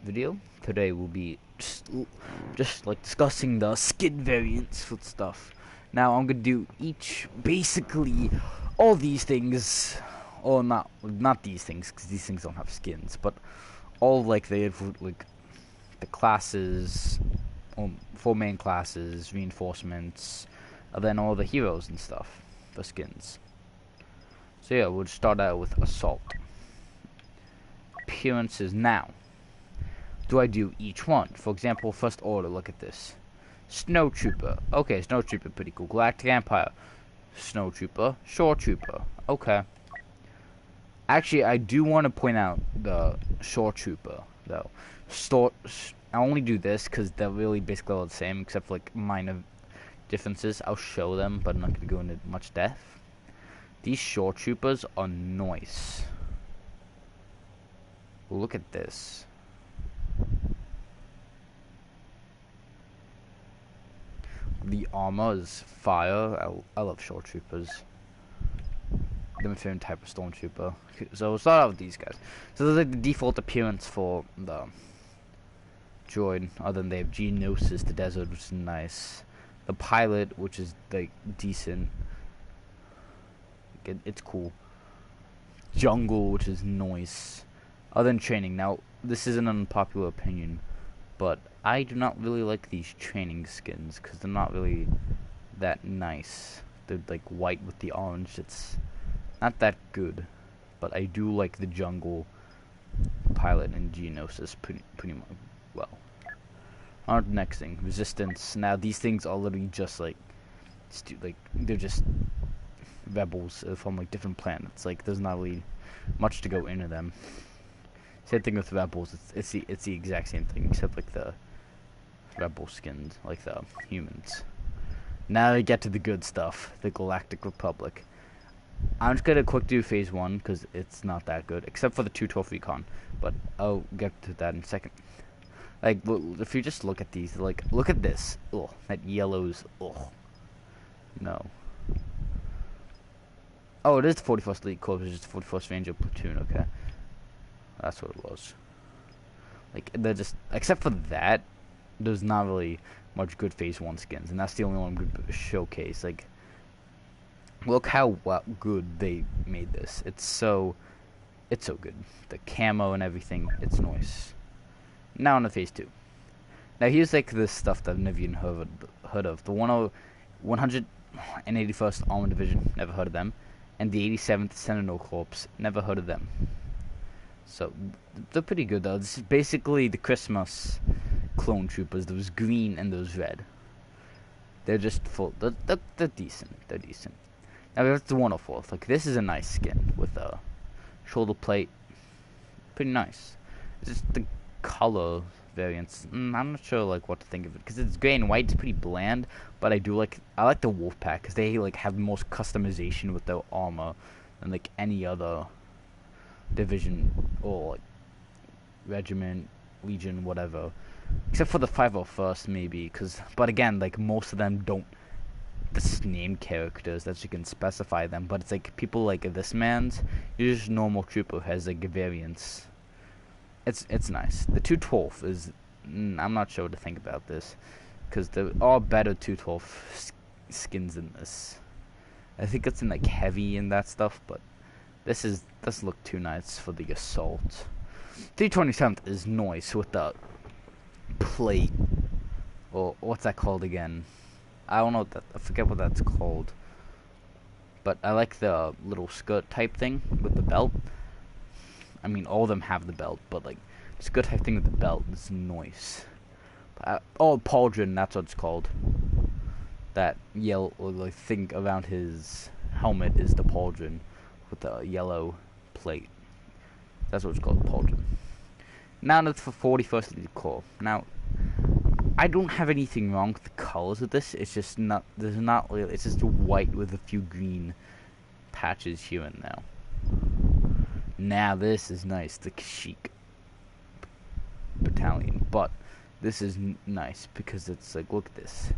video. Today we'll be just like discussing the skin variants with stuff. Now I'm gonna do basically all these things, or not these things because these things don't have skins, but all like the classes, 4 main classes, reinforcements, and then all the heroes and stuff, the skins. So yeah, we'll start out with assault. Appearances now. Do I do each one? For example, first order, look at this. Snow Trooper. Okay, Snow Trooper, pretty cool. Galactic Empire. Snow Trooper. Shore Trooper. Okay. Actually, I do want to point out the Shore Trooper, though. I only do this because they're really basically all the same, except for like minor differences. I'll show them, but I'm not going to go into much depth. These Shore Troopers are nice. Look at this. The armor is fire. I love Shore Troopers. They're my favorite type of stormtrooper. So we'll start out with these guys. So there's like the default appearance for the droid. Other than they have Geonosis, the desert, which is nice. The pilot, which is like decent. It's cool. Jungle, which is nice. Other than training. Now, this is an unpopular opinion, but I do not really like these training skins because they're not really that nice. They're like white with the orange. It's not that good, but I do like the jungle, pilot, and Geonosis pretty much well. On to the next thing, resistance. Now these things are literally just like they're just rebels from like different planets. Like there's not really much to go into them. Same thing with rebels. It's the exact same thing except like the rebel skins, like the humans. Now we get to the good stuff, the Galactic Republic. I'm just gonna quick do phase 1 because it's not that good, except for the 212 recon. But I'll get to that in a second. Like, if you just look at these, like, look at this. Ugh, that yellow's. Ugh. No. Oh, it is the 41st Elite Corps, it's just the 41st Ranger Platoon, okay. That's what it was. Like, they're just, except for that, there's not really much good phase 1 skins, and that's the only one good showcase. Like, look how good they made this. It's so good. The camo and everything, it's nice. Now on to phase 2. Now here's like the stuff that I've never even heard of. The 181st Armored Division, never heard of them. And the 87th Sentinel Corps, never heard of them. So, they're pretty good though. This is basically the Christmas clone troopers. Those green and those red. They're just full. They're decent. They're decent. Now we have the 104th. Like, this is a nice skin with a shoulder plate. Pretty nice. It's just the color variants. I'm not sure like what to think of it because it's gray and white. It's pretty bland, but I like the wolf pack because they like have the most customization with their armor than like any other division or like regiment, legion, whatever, except for the 501st maybe. But again, like most of them don't just name characters that you can specify them, but it's like people like this man's just normal trooper has like variants. It's nice. The 212 is I'm not sure what to think about this because there are better 212 skins in this. I think it's in like heavy and that stuff, but this look too nice for the assault. 327th is nice with the plate, or what's that called again? I don't know I forget what that's called. But I like the little skirt type thing with the belt. I mean, all of them have the belt, but like skirt type thing with the belt is nice. Pauldron, that's what it's called. That yellow like thing around his helmet is the pauldron with the yellow plate. That's what it's called, pauldron. Now that's for 41st Elite Corps. Now, I don't have anything wrong with the colors of this. It's just not. There's not really. It's just white with a few green patches here and now. Now this is nice, the Kashyyyk battalion, but this is nice because it's like, look at this,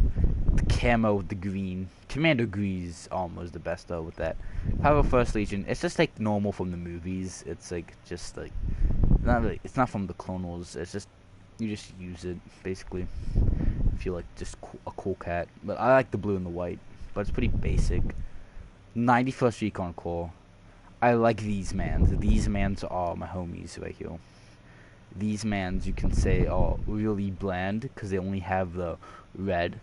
the camo with the green. Commander Gree's armor is the best though with that. Power First Legion, it's just like normal from the movies. It's like just like Not really. It's not from the Clone Wars. It's just you just use it basically. If you like just a cool cat, but I like the blue and the white. But it's pretty basic. 91st Recon Corps. I like these mans. These mans are my homies right here. These mans you can say are really bland because they only have the red,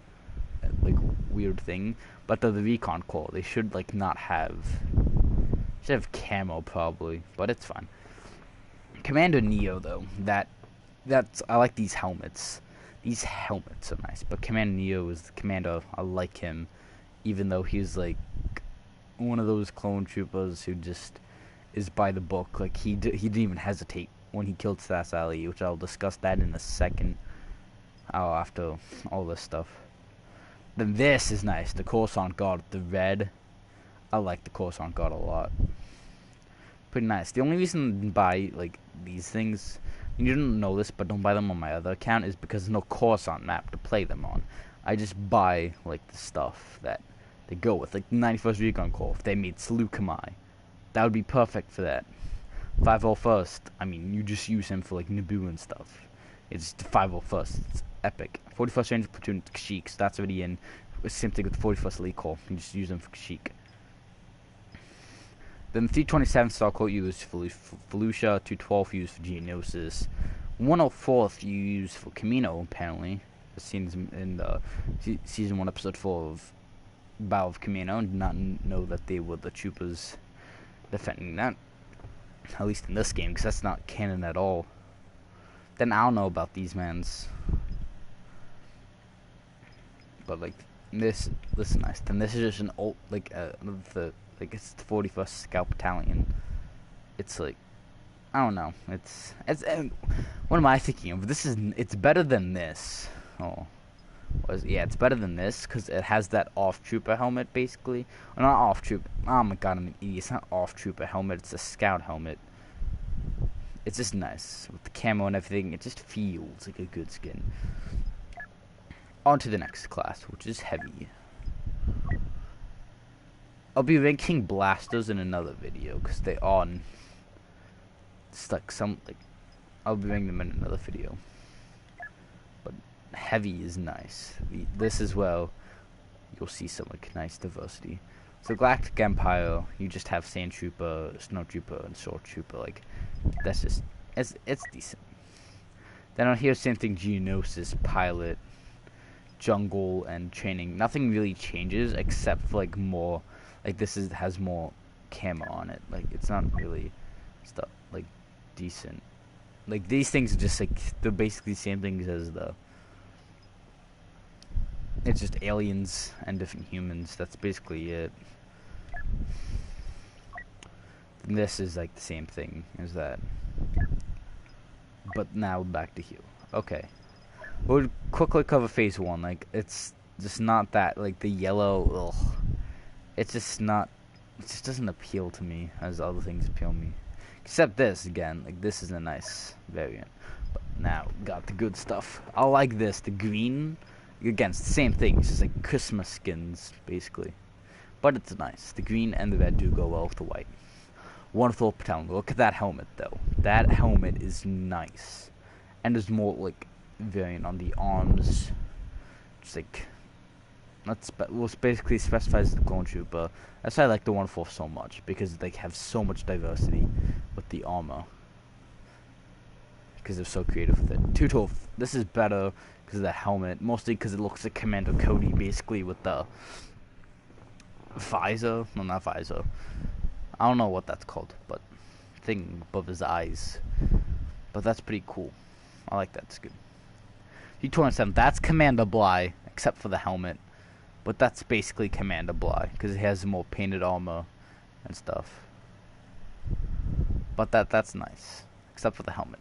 like weird thing. But they're the Recon Corps. They should like not have. Should have camo probably, but it's fine. Commander Neo though, that's I like these helmets. These helmets are nice, but Commander Neo is the commander. I like him, even though he's like one of those clone troopers who just is by the book. Like he didn't even hesitate when he killed Stas Ali, which I'll discuss that in a second. Oh, after all this stuff. Then this is nice. The Coruscant Guard, the red. I like the Coruscant Guard a lot. Pretty nice. The only reason to buy like these things, and you don't know this, but don't buy them on my other account, is because there's no Coruscant map to play them on. I just buy like the stuff that they go with, like 91st Recon Corps. If they made Seleucami, that would be perfect for that. 501st, I mean, you just use him for like Naboo and stuff. It's 501st. It's epic. 41st Ranger Platoon Kashyyyk, that's already in. Same thing with the 41st Elite Corps. You just use them for Kashyyyk. Then 327th Star Corps you use for Felucia, 212th you use for Geonosis, 104th you use for Camino apparently. As seen in the season 1 episode 4 of Battle of Camino, and did not know that they were the troopers defending that. At least in this game, because that's not canon at all. Then I don't know about these mans. But like this is nice. Then this is just an old like it's the 41st Scout Battalion. It's like I don't know. It's what am I thinking of? It's better than this. Yeah, it's better than this because it has that off trooper helmet basically. Or not off trooper. Oh my god, I'm an idiot. It's not off trooper helmet. It's a scout helmet. It's just nice with the camo and everything. It just feels like a good skin. On to the next class, which is heavy. I'll be ranking blasters in another video because they are I'll be ranking them in another video. But heavy is nice. This as well, you'll see some like nice diversity. So Galactic Empire, you just have Sand Trooper, Snow Trooper, and Sword Trooper. Like that's just it's decent. Then on here, same thing: Geonosis, Pilot, Jungle, and Training. Nothing really changes except for like more. Like this has more camo on it. Like it's not really stuff like decent. Like these things are just like they're basically the same things as the. It's just aliens and different humans. That's basically it. And this is like the same thing as that. But now back to here. Okay. We'll quickly cover phase 1. Like it's just not that like the yellow. Ugh. It's just not. It just doesn't appeal to me as other things appeal to me. Except this again. Like this is a nice variant. But now got the good stuff. I like this. The green. Again, it's the same thing. It's just like Christmas skins, basically. But it's nice. The green and the red do go well with the white. Wonderful battalion. Look at that helmet, though. That helmet is nice. And there's more, like, variant on the arms. It's like... well, it basically specifies the clone trooper. That's why I like the 1/4 so much. Because they have so much diversity with the armor. Because they're so creative with it. 212. This is better because of the helmet. Mostly because it looks like Commander Cody, basically, with the visor. No, not visor. I don't know what that's called, but thing above his eyes. But that's pretty cool. I like that. It's good. T-27. That's Commander Bly, except for the helmet. But that's basically Commander Bly because it has more painted armor and stuff. But that's nice, except for the helmet.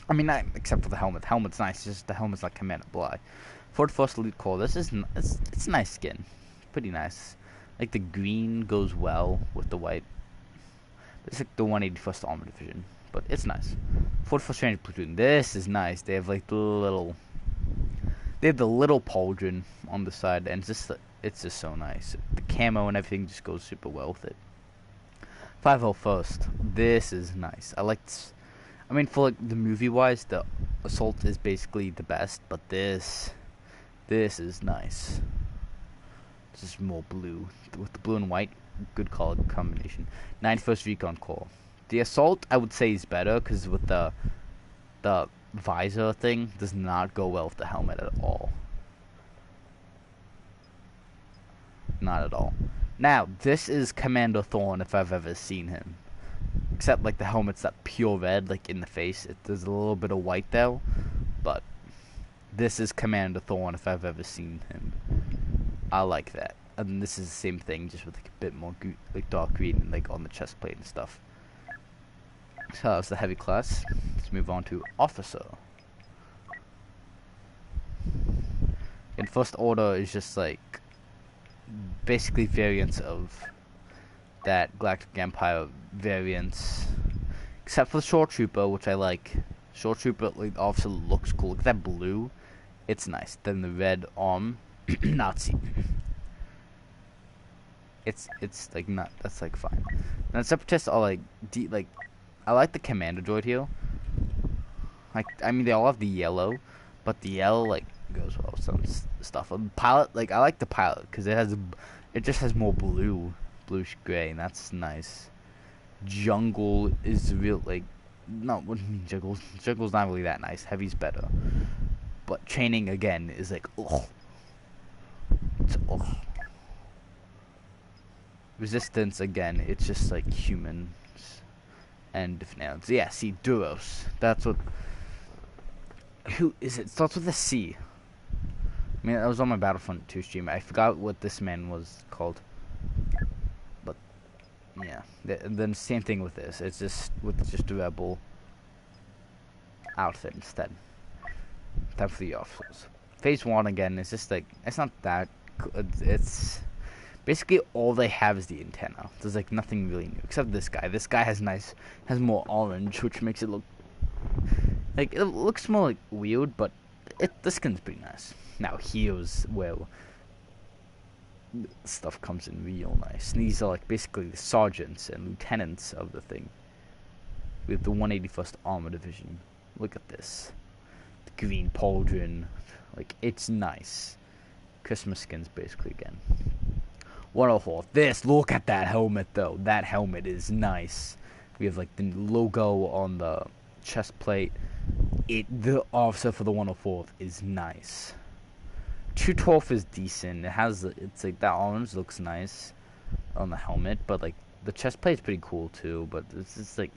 I mean, not except for the helmet. The helmet's nice. It's just the helmet's like Commander Bly. 41st Elite Corps. This is it's a nice skin. Pretty nice. Like the green goes well with the white. It's like the 181st Armor Division, but it's nice. 41st Ranger Platoon. This is nice. They have like the little. They have the little pauldron on the side, and it's just so nice. The camo and everything just goes super well with it. 501st. This is nice. I mean, for like the movie wise, the assault is basically the best, but this is nice. This is more blue with the blue and white. Good color combination. 91st Recon Corps. The assault I would say is better because with the visor thing does not go well with the helmet at all. Not at all. Now this is Commander Thorn if I've ever seen him. Except like the helmet's that pure red, like in the face. There's a little bit of white though, but this is Commander Thorn if I've ever seen him. I like that. And this is the same thing, just with like a bit more like dark green, like on the chest plate and stuff. So that's the heavy class. Let's move on to officer. In first order is just like basically variants of that Galactic Empire variants, except for the Shore Trooper, which I like. Shore Trooper like officer looks cool. Look at that blue, it's nice. Then the red arm, Nazi. It's like not, that's like fine. And separatists are like I like the commander droid here. Like I mean they all have the yellow, but the yellow like goes well with some stuff. Pilot, like I like the pilot because it just has more bluish gray, and that's nice. Jungle is real like no, what do you mean jungle? Jungle's not really that nice. Heavy's better, but training again is like ugh. It's ugh. Resistance again, it's just like humans and different aliens. Yeah, see, Duros. That's what. Who is it? Starts with a C. I mean, that was on my Battlefront 2 stream. I forgot what this man was called. But yeah, then same thing with this. It's just with just a rebel outfit instead. Time for the officers. Phase 1 again. It's just like it's not that. It's basically all they have is the antenna. There's like nothing really new except this guy. This guy has more orange, which makes it look like it looks more like weird, but the skin's pretty nice. Now here's where stuff comes in real nice. And these are like basically the sergeants and lieutenants of the thing. We have the 181st Armor Division. Look at this. The green pauldron. Like it's nice. Christmas skins basically again. 104. This, look at that helmet though. That helmet is nice. We have like the logo on the chest plate. The officer for the 104th is nice. 212 is decent. It's like that orange looks nice on the helmet, but like the chest plate is pretty cool too. But it's just like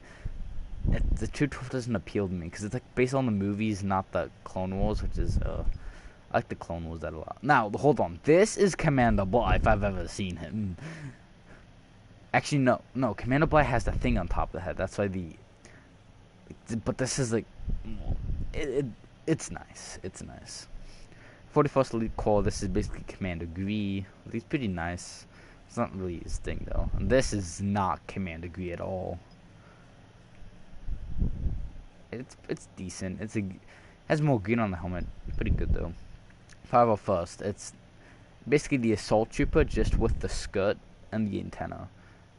the 212 doesn't appeal to me because it's like based on the movies, not the Clone Wars, which is I like the Clone Wars that a lot. Now, hold on. This is Commander Bly, if I've ever seen him. Actually, no. Commander Bly has the thing on top of the head. That's why but this is like, it's nice. It's nice. 41st Elite Corps. This is basically Commander Gree. He's pretty nice. It's not really his thing though. And this is not Commander Gree at all. It's decent. Has more green on the helmet. Pretty good though. 501st, it's basically the assault trooper just with the skirt and the antenna,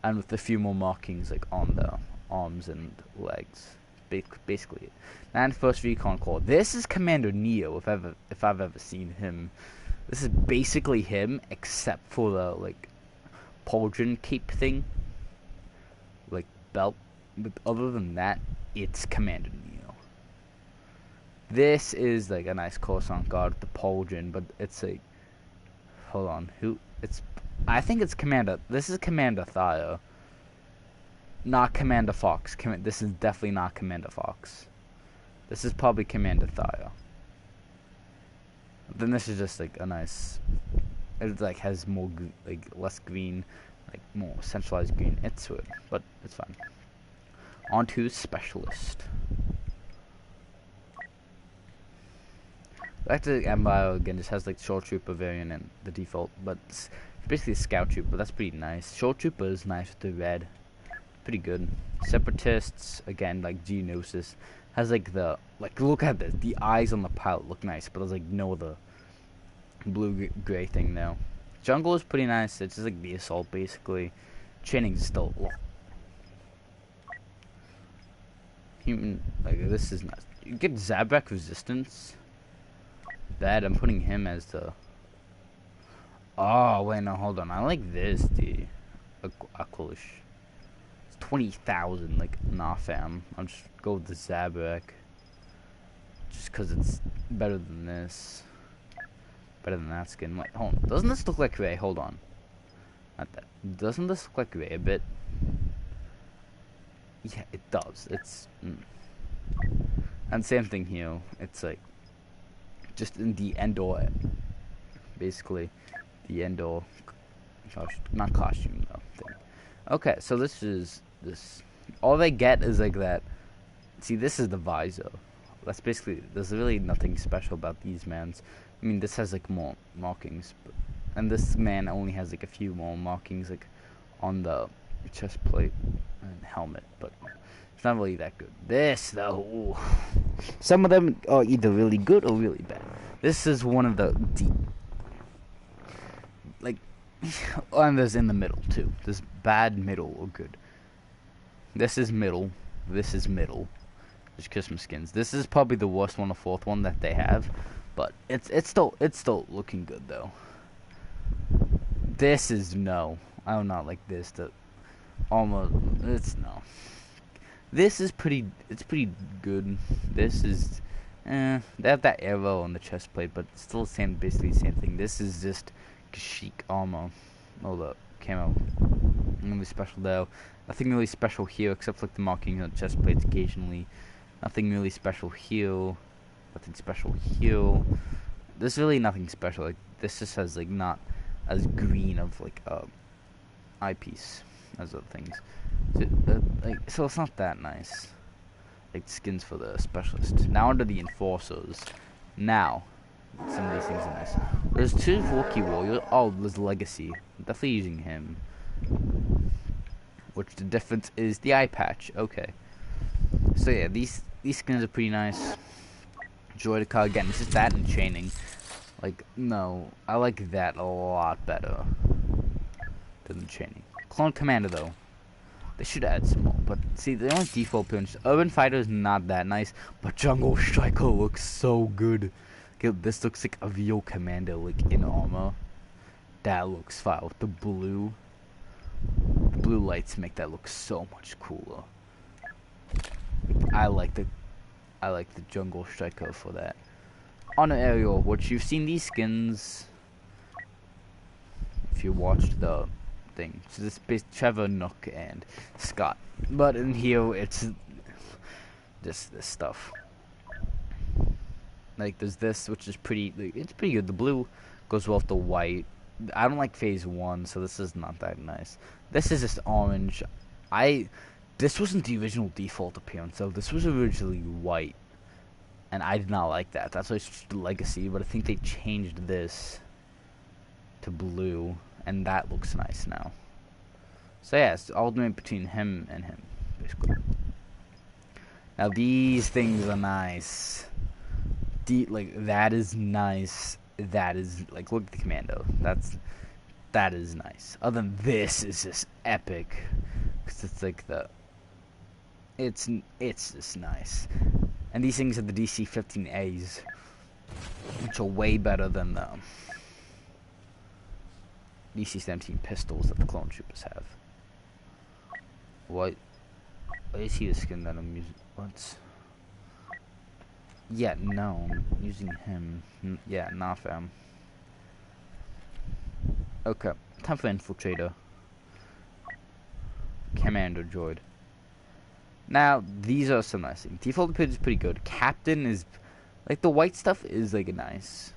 and with a few more markings like on the arms and legs. Basically it. 91st Recon Corps. This is Commander Neo if I've ever seen him. This is basically him except for the like pauldron cape thing, like belt. But other than that, it's Commander Neo. This is like a nice Coruscant guard with the pauldron, but it's like, hold on, I think it's Commander. This is Commander Thayer, not Commander Fox. This is definitely not Commander Fox. This is probably Commander Thayer. Then this is just like a nice. It like has more like less green, like more centralized green. It's weird, but it's fine. On to Specialist. Back to the Empire again, just has like Shore Trooper variant and the default, but it's basically a Scout Trooper. That's pretty nice. Shore Trooper is nice with the red, pretty good. Separatists again, like Geonosis, has like look at this. The eyes on the pilot look nice, but there's like no other blue gray thing now. Jungle is pretty nice. It's just like the assault basically. Training is still. Human, like, this is not. You get Zabrak resistance. Bad. I'm putting him as the. Oh wait, no, hold on. I like this, dude. Aqualish. It's 20,000. Like, nah, fam. I'll just go with the Zabrak. Just because it's better than this. Better than that skin. Wait, hold on. Doesn't this look like Ray? Hold on. Not that. Doesn't this look like Ray a bit? Yeah, it does. It's. And same thing here. It's like. Just in the Endor. Basically. The Endor. Not costume, though. Thing. Okay, so this is. This. All they get is like that. See, this is the visor. That's basically. There's really nothing special about these mans. I mean, this has like more markings. And this man only has like a few more markings, like on the chest plate and helmet, but it's not really that good. This though, ooh. Some of them are either really good or really bad. This is one of the deep, like, and there's in the middle too. There's bad, middle, or good. This is middle. This is middle. There's Christmas skins. This is probably the worst one, the fourth one that they have, but it's still looking good though. This is no. I do not like this. The almost it's no. This is pretty. It's pretty good. This is. They have that arrow on the chest plate, but it's still the same. Basically the same thing. This is just chic armor. Oh, the camo. Nothing really special though. Nothing really special here except for like the markings on the chest plates occasionally. Nothing really special here. Nothing special here. There's really nothing special. Like this just has like not as green of like eyepiece as other things. So it's not that nice. Like skins for the specialist. Now under the enforcers. Now some of these things are nice. There's two Rookie Warriors. Oh, there's Legacy. I'm definitely using him. Which the difference is the eye patch. Okay. So yeah, these skins are pretty nice. Droidica again, it's just that and chaining. Like, no, I like that a lot better than the chaining. Clone Commander, though. They should add some more. But, see, the only default appearance. Urban Fighter is not that nice. But Jungle Striker looks so good. This looks like a real commander, like, in armor. That looks fire. The blue lights make that look so much cooler. I like the Jungle Striker for that. On Aerial, which you've seen these skins if you watched the thing. So this is Trevor, Nook, and Scott. But in here, it's this stuff. Like there's this, which is pretty. It's pretty good. The blue goes well with the white. I don't like phase 1, so this is not that nice. This is just orange. This wasn't the original default appearance, so this was originally white. And I did not like that. That's why I switched to Legacy, but I think they changed this to blue, and that looks nice now. So yeah, it's alternate between him and him, basically. Now these things are nice. Like, that is nice. That is, like, look at the commando. That is nice. Other than this is just epic. Because it's like it's just nice. And these things are the DC-15As, which are way better than the DC-17 pistols that the clone troopers have. What is he the skin that I'm using? What's... Yeah, no, I'm using him. Yeah, nah, fam. Okay, time for Infiltrator. Commander Droid. Now, these are some nice things. Default appearance is pretty good. Captain is... Like, the white stuff is, like, nice.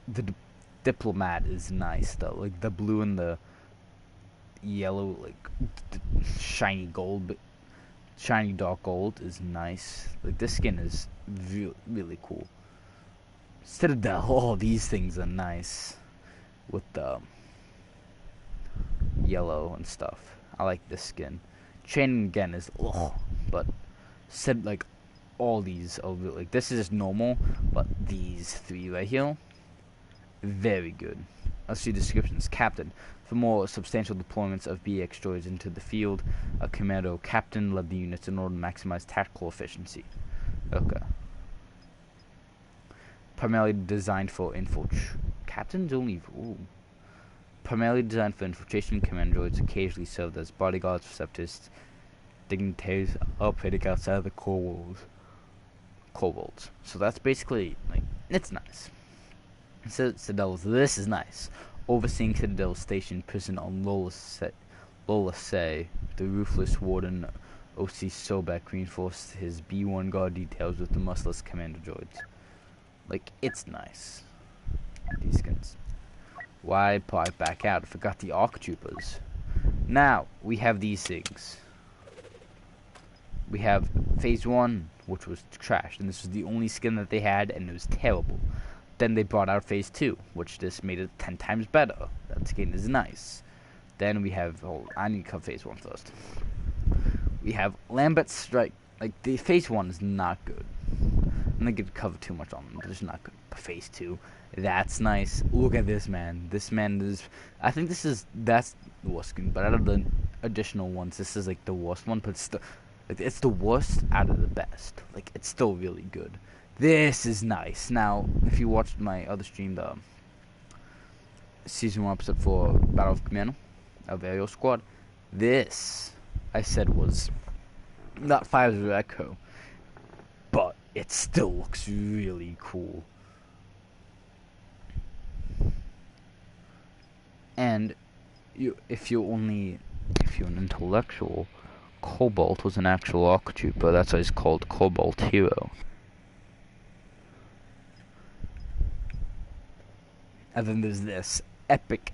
The Diplomat is nice, though. Like, the blue and the yellow, like, shiny gold, but shiny dark gold is nice. Like, this skin is really cool. Citadel, oh, these things are nice. With the yellow and stuff. I like this skin. Chaining again is but said like all these are really, like this is just normal, but these three right here, very good. Let's see descriptions. Captain. For more substantial deployments of BX droids into the field, a commando captain led the units in order to maximize tactical efficiency. Okay. Primarily designed for Captains only. Ooh. Primarily designed for infiltration, command droids occasionally served as bodyguards, receptists, dignitaries operating outside of the core walls. So that's basically, like, it's nice. Citadel's, this is nice. Overseeing Citadel's station prison on Lola Say, the ruthless warden O.C. Sobek reinforced his B-1 guard details with the muscless commander droids. Like, it's nice. These skins. Why part back out? I forgot the ARC troopers. Now, we have these things. We have Phase 1, which was trashed, and this was the only skin that they had, and it was terrible. Then they brought out Phase 2, which just made it 10 times better. That skin is nice. Then we have, I need to cover Phase 1 first. We have Lambert Strike. Like, the Phase 1 is not good. I'm not going to cover too much on them, but it's not good. But Phase 2, that's nice. Look at this man. This man is, I think that's the worst skin, but out of the additional ones, this is like the worst one, but still, like, it's the worst out of the best. Like, it's still really good. This is nice. Now, if you watched my other stream, the Season 1 episode for Battle of Commando, of Aerial Squad, this, I said, was not Fires of Echo, but it still looks really cool. And if you're an intellectual, Cobalt was an actual ARC trooper. That's why he's called Cobalt Hero. And then there's this epic.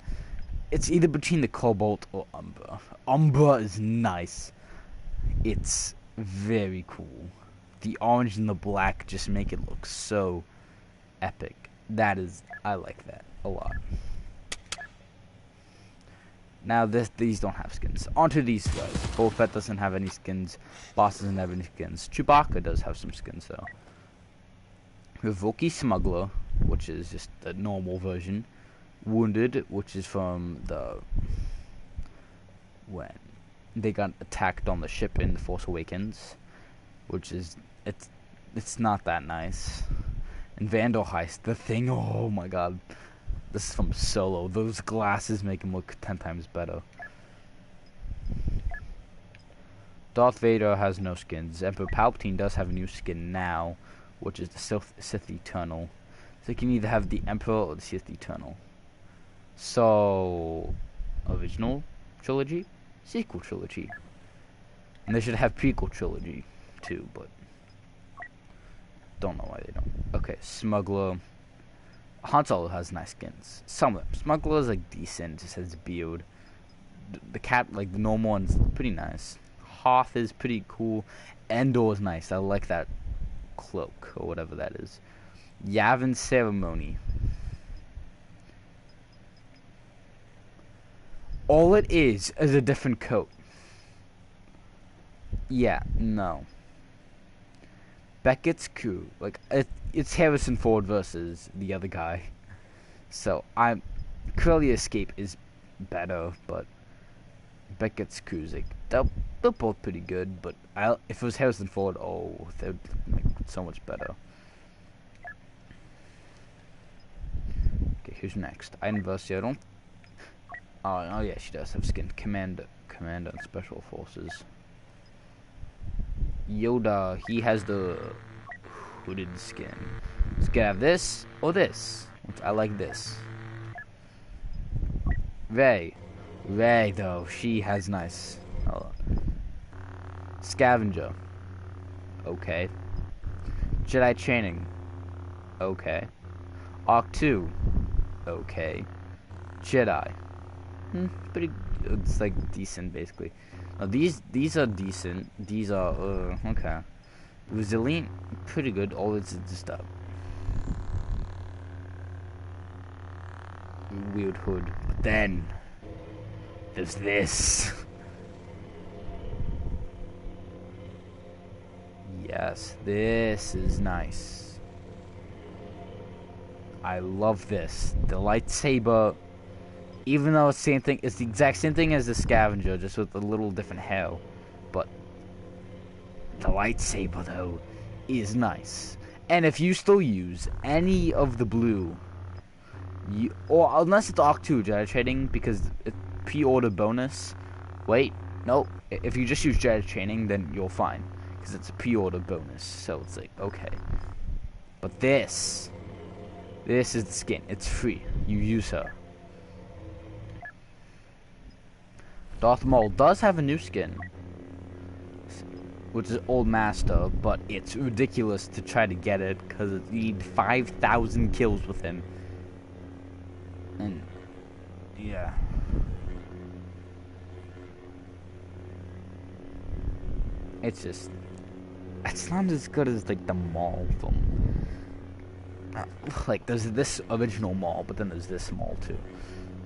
It's either between the Cobalt or Umbra. Umbra is nice. It's very cool. The orange and the black just make it look so epic. I like that a lot. Now these don't have skins. Onto these guys. Boba Fett doesn't have any skins. Boss doesn't have any skins. Chewbacca does have some skins though. We have Wookiee Smuggler, which is just the normal version. Wounded, which is from when they got attacked on the ship in The Force Awakens, which is it's not that nice. And Vandal Heist, the thing. Oh my god, this is from Solo. Those glasses make him look 10 times better. Darth Vader has no skins. Emperor Palpatine does have a new skin now, which is the Sith Eternal. So you can either have the Emperor or the Sith Eternal. So, original trilogy, sequel trilogy. And they should have prequel trilogy too, but don't know why they don't. Okay, Smuggler. Han Solo has nice skins. Some of them. Smuggler is like decent, just has a beard. The cat, like the normal one's pretty nice. Hoth is pretty cool. Endor is nice. I like that cloak or whatever that is. Yavin Ceremony. All it is a different coat. Yeah, no. Beckett's crew, like it's Harrison Ford versus the other guy. So Curly Escape is better, but Beckett's crew's like they're both pretty good. But if it was Harrison Ford, they'd make so much better. Okay, who's next? Iden Versio, I don't. Oh yeah, she does have skin. Commander and Special Forces. Yoda, he has the hooded skin. So can I have this or this? I like this. Rey though, she has nice. Hold on. Scavenger. Okay. Jedi Training. Okay. Arc 2. Okay. Jedi. Pretty. It's like decent, basically. These are decent. These are okay. Resilient, pretty good. All it's just a weird hood. But then there's this. Yes, this is nice. I love this. The lightsaber Even though it's the same thing, it's the exact same thing as the scavenger, just with a little different hair. But the lightsaber, though, is nice. And if you still use any of the blue, or unless it's Arc 2 Jedi Training, because it's pre-order bonus. Wait, no. If you just use Jedi Training, then you're fine, because it's a pre-order bonus. So it's like, okay. But this is the skin. It's free. You use her. Darth Maul does have a new skin, which is Old Master, but it's ridiculous to try to get it because you need 5,000 kills with him. And yeah, it's not as good as like the Maul from like there's this original Maul, but then there's this Maul too.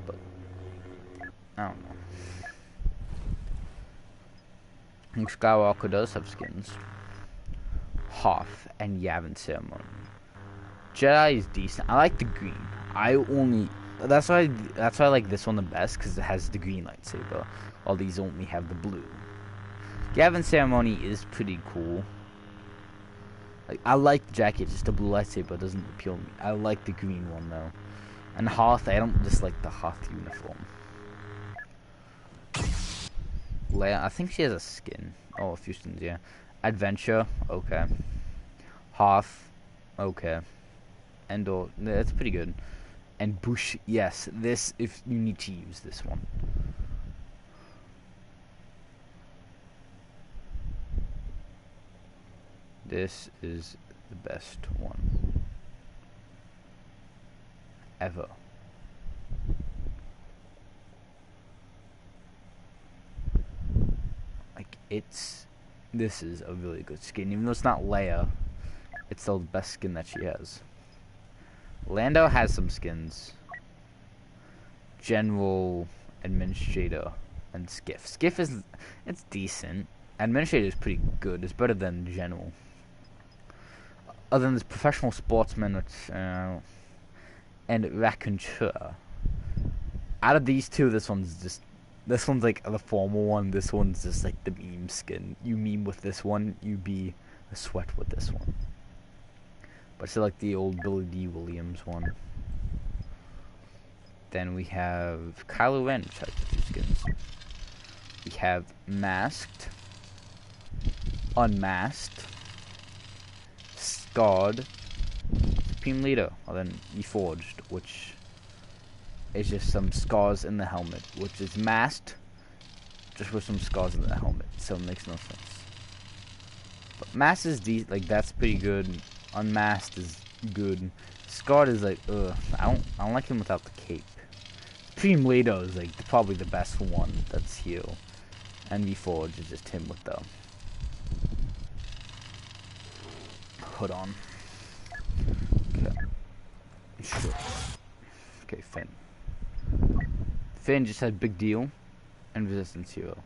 But I don't know. Luke Skywalker does have skins. Hoth and Yavin Ceremony. Jedi is decent. I like the green. That's why I like this one the best, because it has the green lightsaber. All these only have the blue. Yavin Ceremony is pretty cool. Like, I like the jacket, just the blue lightsaber doesn't appeal to me. I like the green one though. And Hoth, I don't dislike the Hoth uniform. Leia, I think she has a skin. Oh, a few skins, yeah. Adventure, okay. Hoth, okay. Endor, that's pretty good. And Bush, yes. This, if you need to use this one. This is the best one ever. This is a really good skin. Even though it's not Leia, it's still the best skin that she has. Lando has some skins. General, Administrator, and Skiff. Skiff it's decent. Administrator is pretty good. It's better than General. Other than this Professional Sportsman, which, and Raconteur. Out of these two, this one's like the formal one. This one's just like the meme skin. You meme with this one, you be a sweat with this one. But still like the old Billy D. Williams one. Then we have Kylo Ren, which has two skins. We have Masked, Unmasked, Scarred, Supreme Leader, and then Reforged, which is just some scars in the helmet, which is masked, just with some scars in the helmet, so it makes no sense. But masked is like that's pretty good. Unmasked is good. Scarred is like, ugh. I don't like him without the cape. Supreme Leader is like probably the best one that's here, and Reforged is just him with the hood on. Okay. Sure. Okay, Finn. Finn just had Big Deal and Resistance Hero.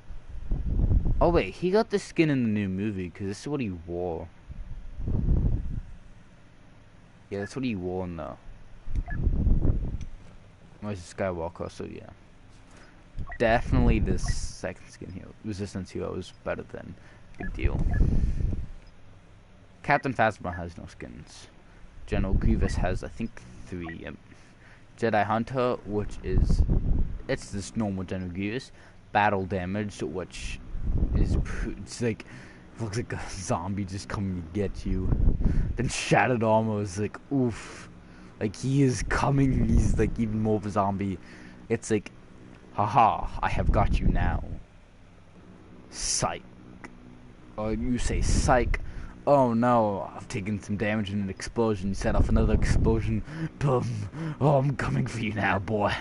Oh wait, he got the skin in the new movie because this is what he wore. Yeah, that's what he wore in the Rise of Skywalker, so yeah. Definitely this second skin here, Resistance Hero, is better than Big Deal. Captain Phasma has no skins. General Grievous has, I think, 3. Jedi Hunter, which is, it's this normal General Grievous. Battle Damaged, which is, it's like, looks like a zombie just coming to get you. Then Shattered Armor is like, oof. Like, he is coming, he's like even more of a zombie. It's like, haha, I have got you now. Psych. Or you say psych. Oh no, I've taken some damage in an explosion. You set off another explosion. Boom. Oh, I'm coming for you now, boy.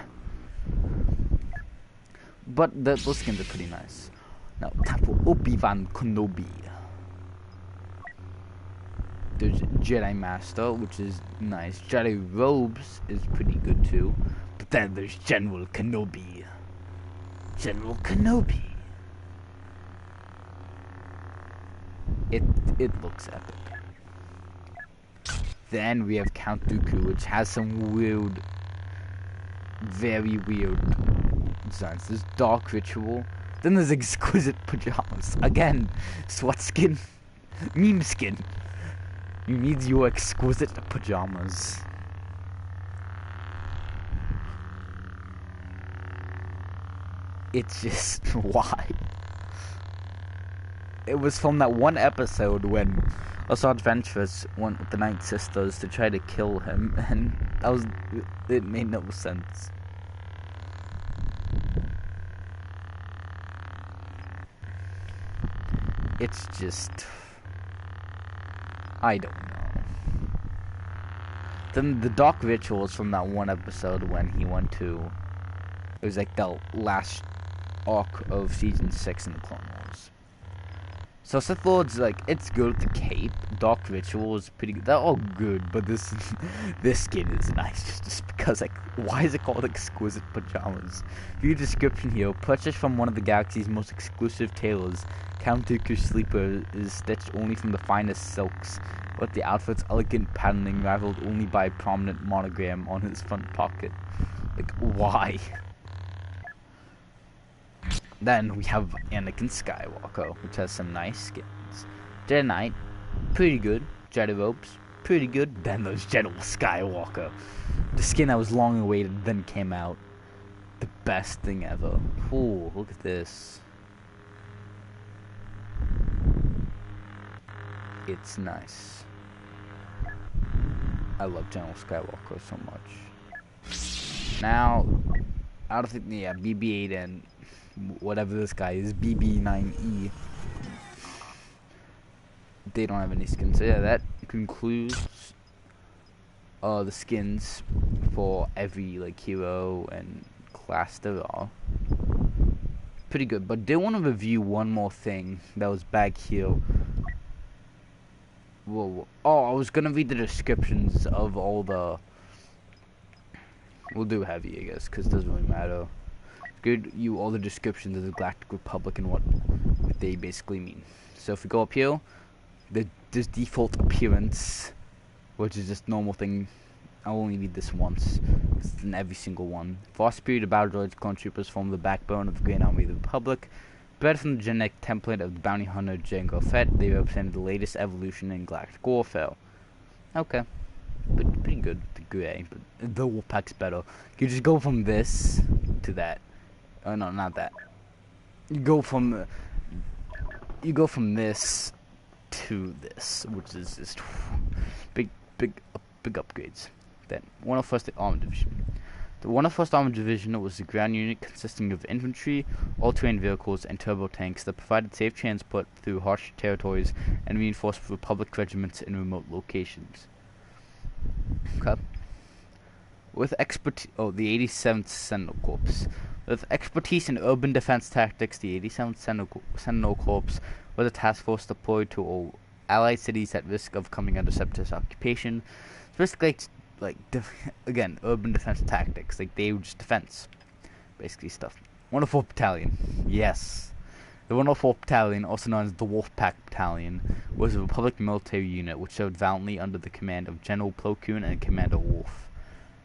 But those skins are pretty nice. Now, time for Obi-Wan Kenobi. There's Jedi Master, which is nice. Jedi Robes is pretty good too. But then there's General Kenobi. General Kenobi. It looks epic. Then we have Count Dooku, which has some weird very weird designs. There's Dark Ritual. Then there's Exquisite Pajamas. Again, sweat skin. Meme skin. You need your exquisite pajamas. It's just why. It was from that one episode when us adventurers went with the Night Sisters to try to kill him, and it made no sense. It's just, I don't know. Then the Dark Rituals from that one episode when he went to, it was like the last arc of season 6 in the Clone Wars. So Sith Lord's like, it's good with the cape. Dark Ritual is pretty good. They're all good, but this skin is nice just because, like, why is it called Exquisite Pajamas? View description here. Purchased from one of the galaxy's most exclusive tailors, Count Dooku's sleeper is stitched only from the finest silks, with the outfit's elegant patterning rivaled only by a prominent monogram on his front pocket. Like, why? Then we have Anakin Skywalker, which has some nice skins. Jedi Knight, pretty good. Jedi robes, pretty good. Then there's General Skywalker, the skin that was long awaited, then came out. The best thing ever. Ooh, look at this. It's nice. I love General Skywalker so much. Now, I don't think, yeah, BB-8 and whatever this guy is, BB-9E, they don't have any skins. So yeah, that concludes the skins for every, like, hero and class there are. Pretty good, but did want to review one more thing that was back here. Whoa. Oh, I was gonna read the descriptions of all the, we'll do heavy, I guess, because it doesn't really matter. Good, all the descriptions of the Galactic Republic and what they basically mean. So if we go up here, there's default appearance, which is just normal thing. I'll only read this once. It's in every single one. Far-spirited battle droids, clone troopers form the backbone of the Grand Army of the Republic. Bred from the genetic template of the bounty hunter Jango Fett, they represented the latest evolution in galactic warfare. Okay. Pretty good, the gray, but the Wolfpack's better. You just go from this to that. Oh no, not that. You go from this to this, which is just big upgrades. Then 101st Armored Division. The 101st Armored Division was a ground unit consisting of infantry, all-terrain vehicles, and turbo tanks that provided safe transport through harsh territories and reinforced Republic regiments in remote locations. Okay. With expertise, the 87th Sentinel Corps. With expertise in urban defense tactics, the 87th Sentinel Corps was a task force deployed to all allied cities at risk of coming under Separatist occupation. It's basically again, urban defense tactics. Like, they were just defense, basically stuff. 104th Battalion, yes. The 104th Battalion, also known as the Wolfpack Battalion, was a Republic military unit which served valiantly under the command of General Plo Koon and Commander Wolf.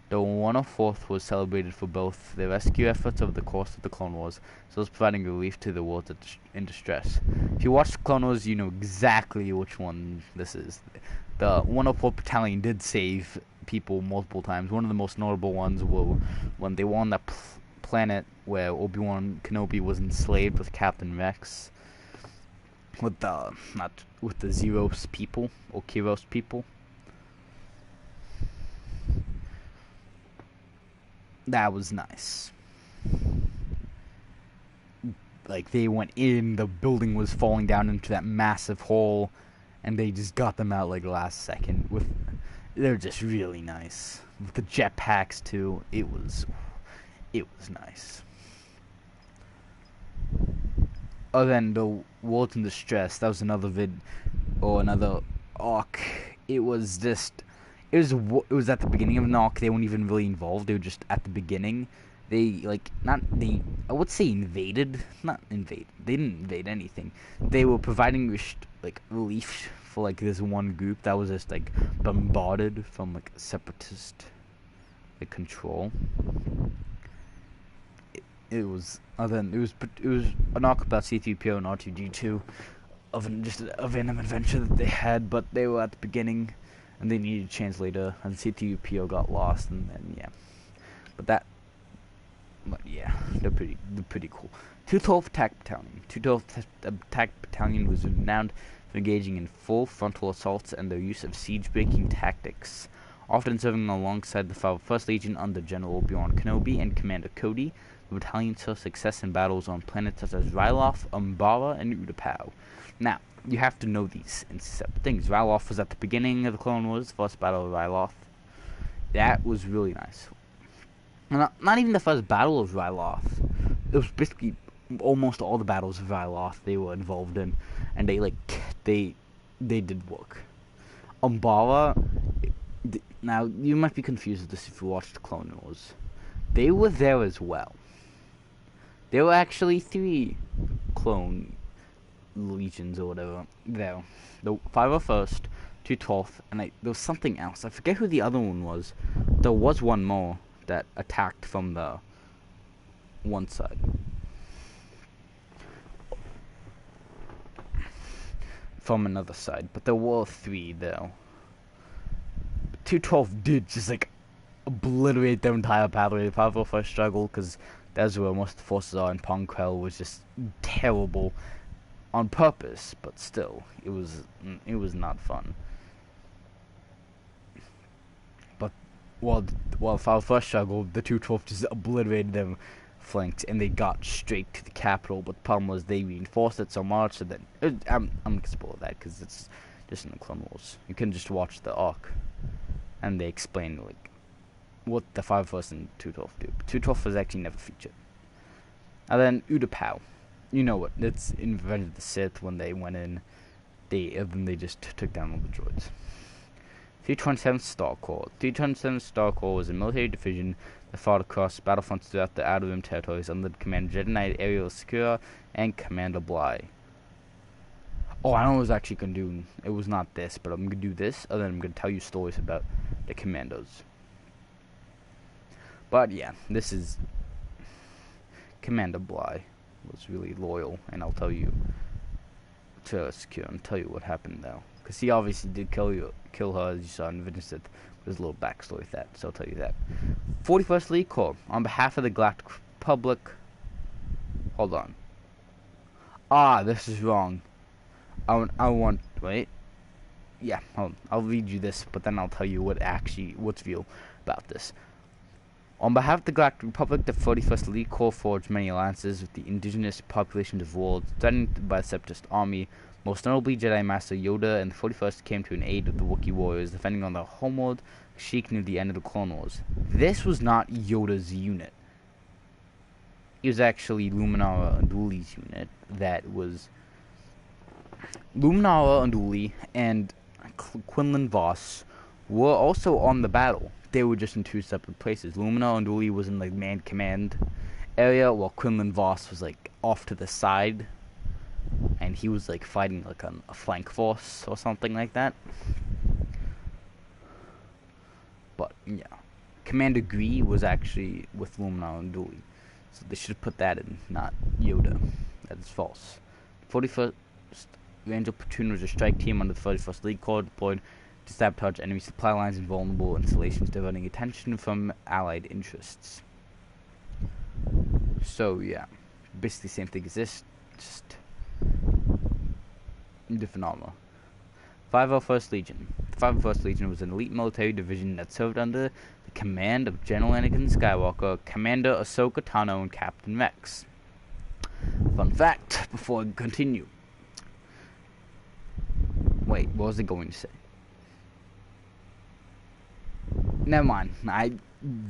The 104th was celebrated for both the rescue efforts over the course of the Clone Wars, as well as providing relief to the world in distress. If you watch the Clone Wars, you know exactly which one this is. The 104th Battalion did save people multiple times. One of the most notable ones were when they were on that planet where Obi-Wan Kenobi was enslaved with Captain Rex, with the Zeros people or Kiros people. That was nice. Like, they went in, the building was falling down into that massive hole, and they just got them out like last second. They're just really nice. With the jetpacks too, it was nice. Other than the Worlds in Distress, that was another another arc. It was at the beginning of an arc. They weren't even really involved. They were just at the beginning. I would say invaded. Not invade. They didn't invade anything. They were providing relief for this one group that was just bombarded from separatist like control. It was an arc about C-3PO and R2-D2 of a random adventure that they had, but they were at the beginning, and they needed a translator, and C-3PO got lost, and then yeah. But yeah, they're pretty cool. 212th Attack Battalion. 212th Attack Battalion was renowned for engaging in full frontal assaults and their use of siege-breaking tactics, often serving alongside the 1st Legion under General Obi-Wan Kenobi and Commander Cody. The battalion saw success in battles on planets such as Ryloth, Umbara, and Utapau. Now, you have to know these separate things. Ryloth was at the beginning of the Clone Wars, the first battle of Ryloth. That was really nice. Not even the first battle of Ryloth. It was basically almost all the battles of Ryloth they were involved in, and they did work. Umbara. Now you might be confused with this if you watched Clone Wars. They were there as well. There were actually 3 clone legions or whatever there. The 501st, 212th, and there was something else. I forget who the other one was. There was one more that attacked from the one side. From another side. But there were 3 though. 212 did just obliterate their entire pathway. The 501st struggled because that's where most of the forces are, and Ponquel was just terrible on purpose, but still, it was not fun. But while 501st struggled, the 212 just obliterated their flanks, and they got straight to the capital. But the problem was they reinforced it so much, so then I'm gonna spoil that because it's just in the Clone Wars. You can just watch the arc, and they explain what the 501st and 212 do. 212 was actually never featured. And then Utapau. You know what? It's in Revenge of the Sith when they went in. They just took down all the droids. 327th Star Corps. 327th Star Corps was a military division that fought across battlefronts throughout the Outer Rim territories under the command of Jedi Knight Ariel Secura and Commander Bly. Oh, I know what I was actually going to do. It was not this, but I'm going to do this, and then I'm going to tell you stories about the commandos. But yeah, this is Commander Bly was really loyal, and I'll tell you to secure and tell you what happened though, because he obviously did kill her, as you saw in Revenge of the Sith. There's a little backstory with that, so I'll tell you that. 41st League Corps, on behalf of the Galactic Republic. Hold on. This is wrong. Wait. Yeah, hold on. I'll read you this, but then I'll tell you what's real about this. On behalf of the Galactic Republic, the 41st Elite Corps forged many alliances with the indigenous populations of worlds threatened by the Separatist army. Most notably, Jedi Master Yoda and the 41st came to an aid of the Wookiee warriors defending on their homeworld, Kashyyyk, near the end of the Clone Wars. This was not Yoda's unit. It was actually Luminara Unduli's unit. That was Luminara Unduli and Quinlan Voss were also on the battle. They were just in 2 separate places. Luminara Unduli was in the man command area, while Quinlan Voss was off to the side, and he was fighting a flank force or something like that. But yeah, Commander Gree was actually with Luminara Unduli, so they should have put that in, not Yoda. That is false. 41st Ranger Platoon was a strike team under the 31st League Corps deployed to sabotage enemy supply lines and vulnerable installations, diverting attention from Allied interests. So yeah, basically same thing as this, just different armor. 501st Legion. The 501st Legion was an elite military division that served under the command of General Anakin Skywalker, Commander Ahsoka Tano, and Captain Rex. Fun fact, before I continue. Wait, what was I going to say? Never mind, I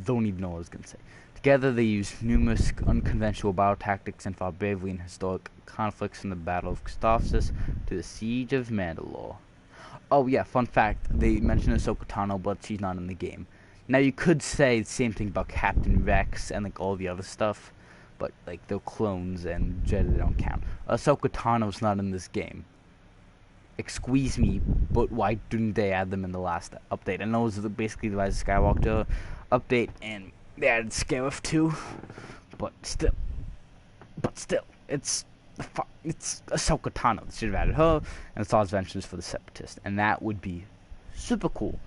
don't even know what I was going to say. Together they used numerous unconventional battle tactics and fought bravely in historic conflicts from the Battle of Christophsis to the Siege of Mandalore. Oh yeah, fun fact, they mentioned Ahsoka Tano, but she's not in the game. Now you could say the same thing about Captain Rex and all the other stuff, but they're clones and Jedi don't count. Ahsoka Tano's not in this game. excuse me, but why didn't they add them in the last update? I know it was basically the Rise of Skywalker update, and they added Scarif too, but still, it's Ahsoka Tano. They should have added her, and Star's Ventures for the Separatists, and that would be super cool.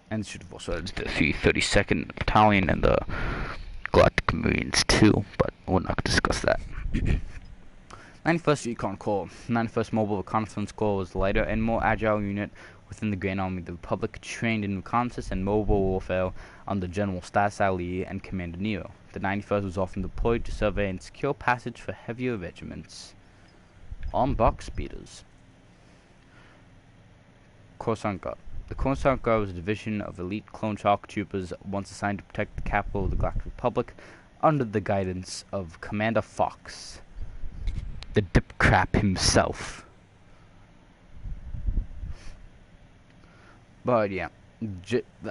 And should have also added the 32nd Battalion and the Galactic Marines too, but we're not going to discuss that. 91st Recon Corps. 91st Mobile Reconnaissance Corps was a lighter and more agile unit within the Grand Army of the Republic, trained in reconnaissance and mobile warfare under General Stas Ali and Commander Nero. The 91st was often deployed to survey and secure passage for heavier regiments. Armed box speeders. Coruscant Guard. The Coruscant Guard was a division of elite clone shock troopers once assigned to protect the capital of the Galactic Republic under the guidance of Commander Fox, the dip crap himself. But yeah,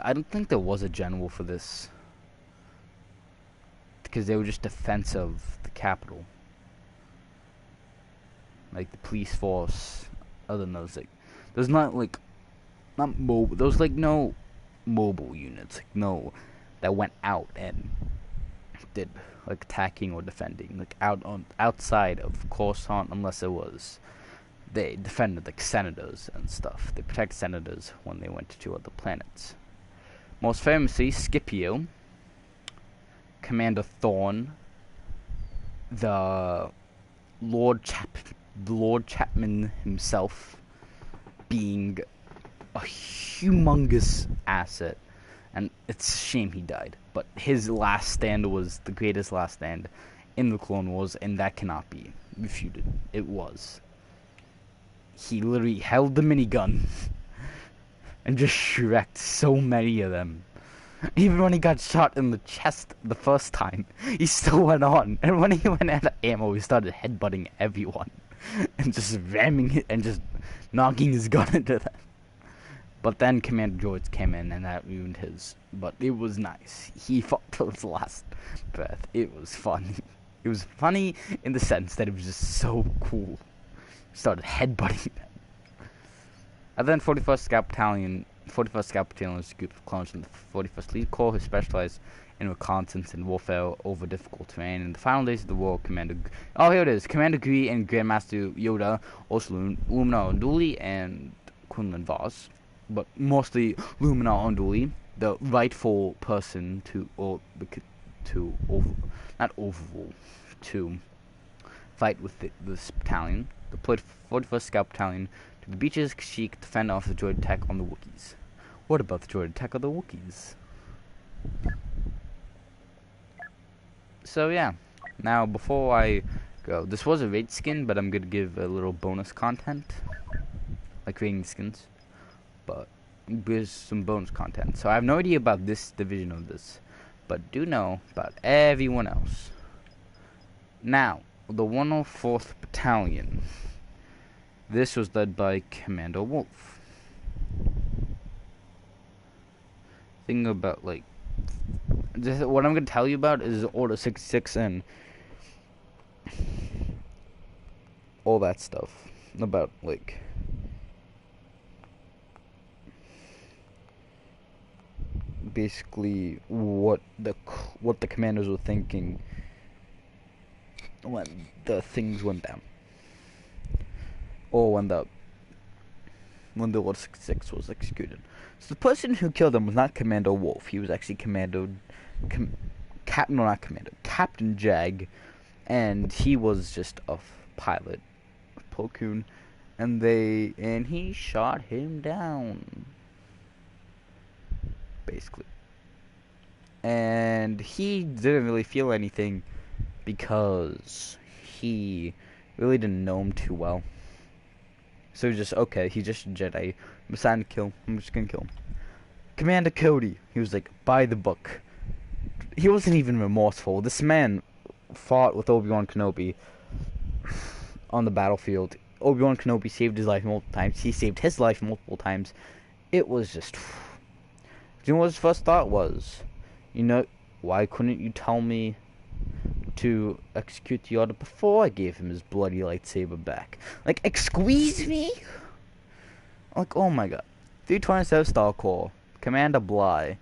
I don't think there was a general for this, because they were just defense of the capital, like the police force. Other than those, like, there's not mobile. There was like no mobile units, like no, that went out and did like attacking or defending, like outside of Coruscant, unless it was they defended like senators and stuff. They protected senators when they went to other planets. Most famously, Scipio, Commander Thorn, the Lord Chapman himself, being a humongous asset, and it's a shame he died. But his last stand was the greatest last stand in the Clone Wars, and that cannot be refuted. It was. He literally held the minigun and just shreked so many of them. Even when he got shot in the chest the first time, he still went on. And when he went out of ammo, he started headbutting everyone and just ramming it and just knocking his gun into them. But then Commander George came in, and that ruined his. But it was nice. He fought till his last breath. It was funny. It was funny in the sense that it was just so cool. Started headbutting them. And then 41st Scout Battalion. 41st Scout Battalion was a group of clones from the 41st Lead Corps who specialized in reconnaissance and warfare over difficult terrain. In the final days of the war, Commander Gree and Grandmaster Yoda, also Luminar Unduli and Quinlan Voss, but mostly Luminar Unduli, the rightful person to fight with this battalion, deployed 41st Scout Battalion to the beaches of Kashyyyk to fend off the droid attack on the Wookiees. What about the droid attack on the Wookiees? So yeah, now before I go, this was a raid skin, but I'm gonna give a little bonus content, like raiding skins, but there's some bonus content. So I have no idea about this division of this, but do know about everyone else. Now, the 104th Battalion. This was led by Commander Wolf. Thing about, like, what I'm going to tell you about is Order 66 and all that stuff. About, like, basically what the commanders were thinking when the things went down, or when the Order 66 was executed. So the person who killed them was not Commander Wolf. He was actually Captain Jag, and he was just a pilot, Plo Koon, and he shot him down, basically. And he didn't really feel anything because he really didn't know him too well. So he's just, okay, he's just a Jedi. I'm assigned to kill him. I'm just gonna kill him. Commander Cody, he was like, by the book. He wasn't even remorseful. This man fought with Obi-Wan Kenobi on the battlefield. Obi-Wan Kenobi saved his life multiple times. He saved his life multiple times. It was just... You know what his first thought was? You know, why couldn't you tell me to execute the order before I gave him his bloody lightsaber back. Like, excuse me? Like, oh my god. 327 Star Core, Commander Bly,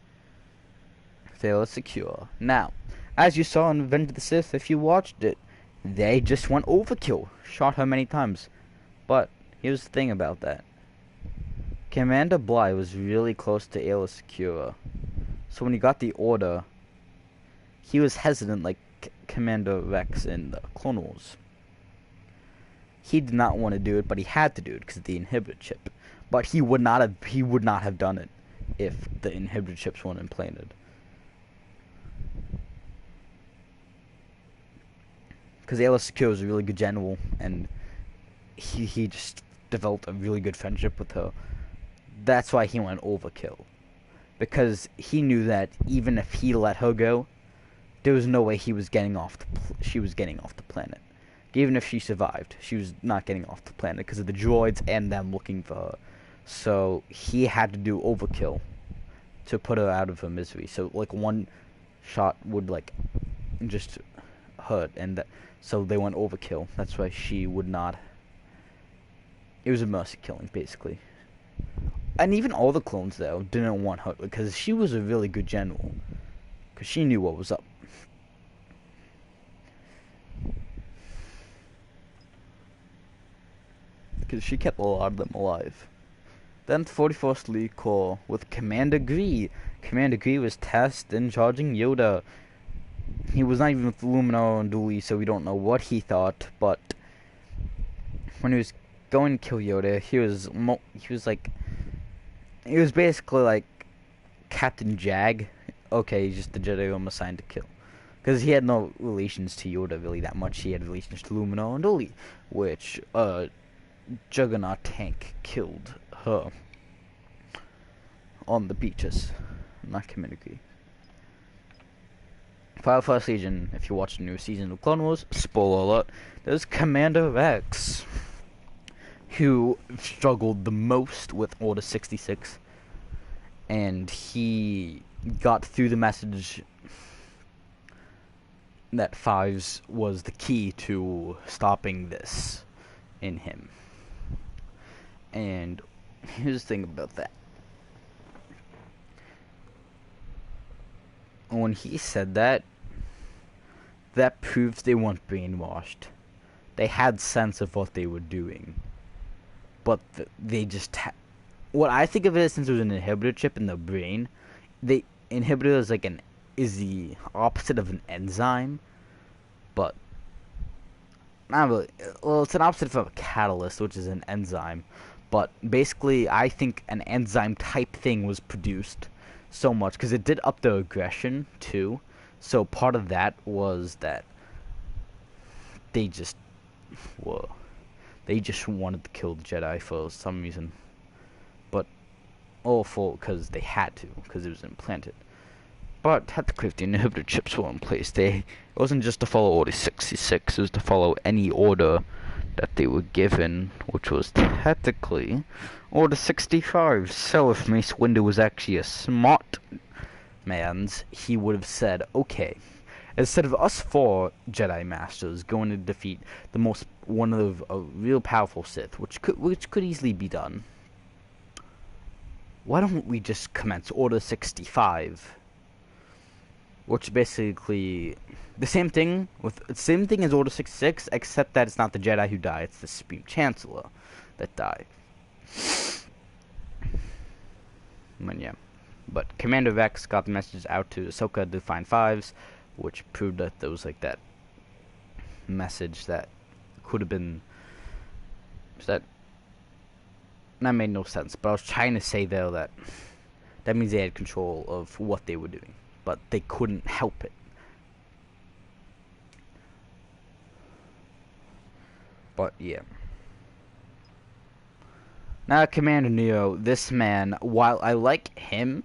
Sailor Secure. Now, as you saw in Revenge of the Sith, if you watched it, they just went overkill. Shot her many times. But, here's the thing about that. Commander Bly was really close to Aayla Secura. So when he got the order, he was hesitant like Commander Rex in the Clone Wars. He did not want to do it, but he had to do it because of the inhibitor chip. But he would not have done it if the inhibitor chips weren't implanted. Because Aayla Secura was a really good general, and he just developed a really good friendship with her. That's why he went overkill. Because he knew that even if he let her go, there was no way she was getting off the planet. Even if she survived, she was not getting off the planet because of the droids and them looking for her. So he had to do overkill to put her out of her misery. So like one shot would like just hurt, and so they went overkill. That's why she would not. It was a mercy killing basically. And even all the clones though didn't want her because she was a really good general. Because she knew what was up. Because she kept a lot of them alive. Then 44th League Corps with Commander Gree. Commander Gree was tasked in charging Yoda. He was not even with Luminara and Dooley, so we don't know what he thought. But when he was going to kill Yoda, he was basically like Captain Jag. Okay, he's just the Jedi I'm assigned to kill. Because he had no relations to Yoda really that much. He had relations to Luminara and Dooley, which Juggernaut tank killed her on the beaches. Not Commander Gree. Firefly Legion, if you watch the new season of Clone Wars, spoiler alert, there's Commander Rex, who struggled the most with Order 66, and he got through the message that Fives was the key to stopping this in him. And here's the thing about that. When he said that, that proves they weren't brainwashed. They had sense of what they were doing. But they just what I think of it as, since there was an inhibitor chip in the brain, the inhibitor is the opposite of an enzyme, but not really. Well, it's an opposite of a catalyst, which is an enzyme. But basically, I think an enzyme type thing was produced so much because it did up the aggression too. So part of that was that they just wanted to kill the Jedi for some reason, but all for because they had to, because it was implanted. But technically, if the inhibitor chips were in place, it wasn't just to follow Order 66, it was to follow any order that they were given, which was technically Order 65. So if Mace Windu was actually a smart man's, he would have said, okay, instead of us 4 Jedi Masters going to defeat one of a real powerful Sith, which could easily be done, why don't we just commence Order 65? Which basically the same thing as Order 66, except that it's not the Jedi who die, it's the Supreme Chancellor that die. But Commander Rex got the message out to Ahsoka to find Fives, which proved that there was like that message that could have been that made no sense. But I was trying to say though that means they had control of what they were doing, but they couldn't help it. But yeah. Now Commander Neo, this man, while I like him,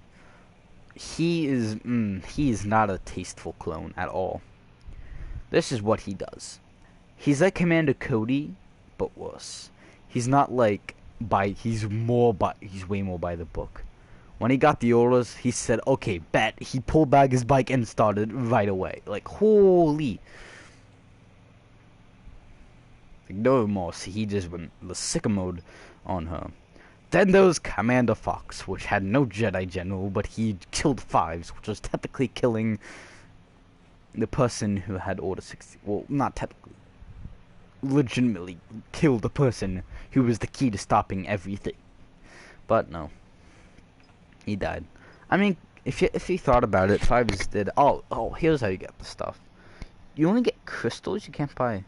he is not a tasteful clone at all. This is what he does. He's like Commander Cody, but worse. He's not like he's way more by the book. When he got the orders, he said, okay, bet. He pulled back his bike and started right away. Like, holy. Like, no remorse. He just went the sicko mode on her. Then there was Commander Fox, which had no Jedi General, but he killed Fives, which was technically killing the person who had Order 60. Well, not technically. Legitimately killed the person who was the key to stopping everything. But no. He died. I mean, if you thought about it, Fives did... Oh, here's how you get the stuff. You only get crystals, you can't buy...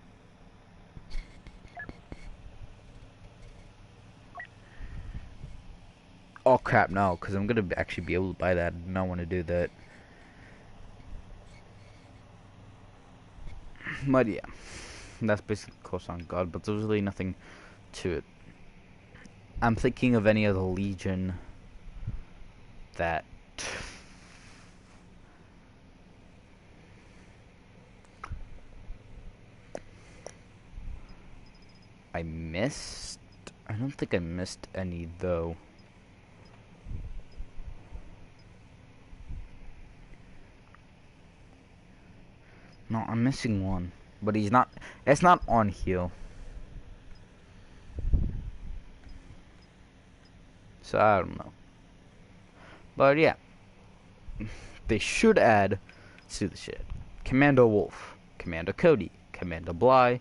Oh crap, no, because I'm gonna actually be able to buy that. I do not want to do that. But yeah, that's basically Course on God, but there's really nothing to it. I'm thinking of any other Legion that... I missed? I don't think I missed any, though. No, I'm missing one. But he's not... It's not on here. So, I don't know. But, yeah. They should add... to the shit. Commander Wolf. Commander Cody. Commander Bly.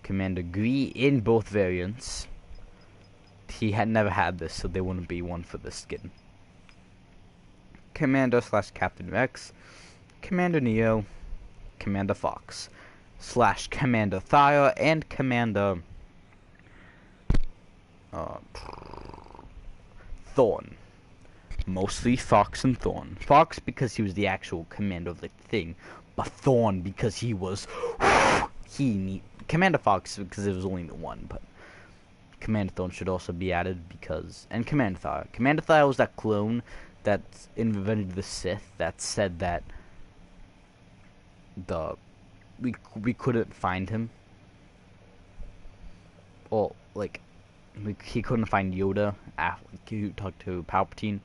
Commander Gree in both variants. He had never had this, so there wouldn't be one for this skin. Commander/Captain Rex. Commander Neo. Commander Fox / Commander Thyre and Commander Thorn. Mostly Fox and Thorn. Fox because he was the actual commander of the thing, but Thorn because he was Commander Fox because it was only the one, but Commander Thorn should also be added because... And Commander Thyre. Commander Thyre was that clone that in Revenge of the Sith that said that we couldn't find him, or like he couldn't find Yoda after he talked to Palpatine.